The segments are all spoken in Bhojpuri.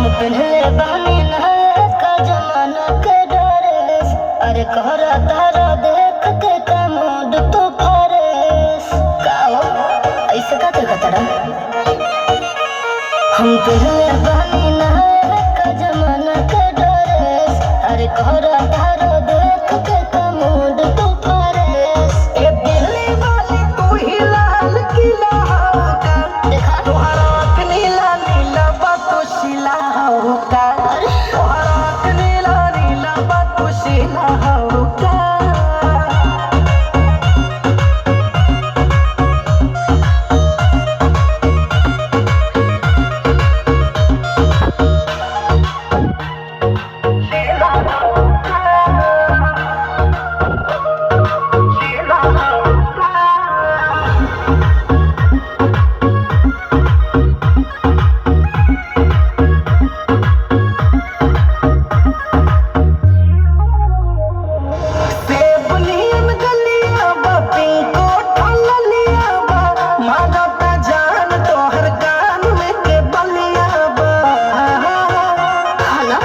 पहले बनी नहाए का जमाना के डरेस। अरे कहरा तारा देख के का मूड तो फरेस। का हो ऐसे का देखा तारा? हम पहले बनी नहाए का जमाना के डरेस। अरे कहरा तारा देख के का मूड तो फरेस। ए दिल्ली वाली तू ही लाल किला होगा, देखा तोहरा आँख नीला नीला बातू शिला होगा, तोहरा आँख नीला नीला बातू शिला होगा। शिला होगा, शिला होगा। सेब नीम गलिया बा, पिंको ठललिया बा, मारता जान तोहर कान में के बलिया बा। खाना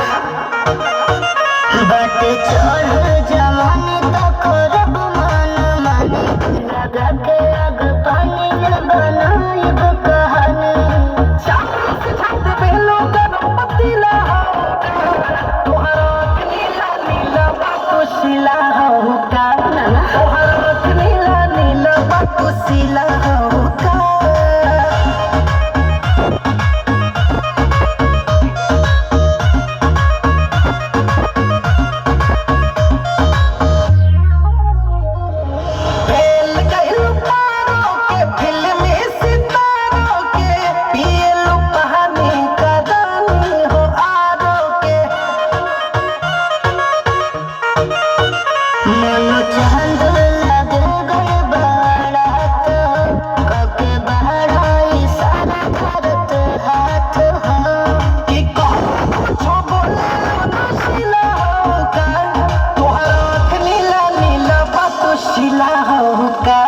बाटे चढ़ल जवानी तो करब मन मानी। लगा के आग पानी में बनाइब कहानी। चालीस छत पे लोग पतीला होगा, तोहर आँख नीला नीला बातू शिला होगा, तोहर आँख नीला नीला बातू शिला होगा। फेल गइल पारों के फिल्मी सितारों के, पियलू कहानी का रानी हो आरो के। मन चांद लगे गए बारात। कके बढ़ाई सारा भारत हाथ हो। ई कौन कुछो बोले ना शिला होगा, तोहर आँख नीला नीला बातू शिला होगा।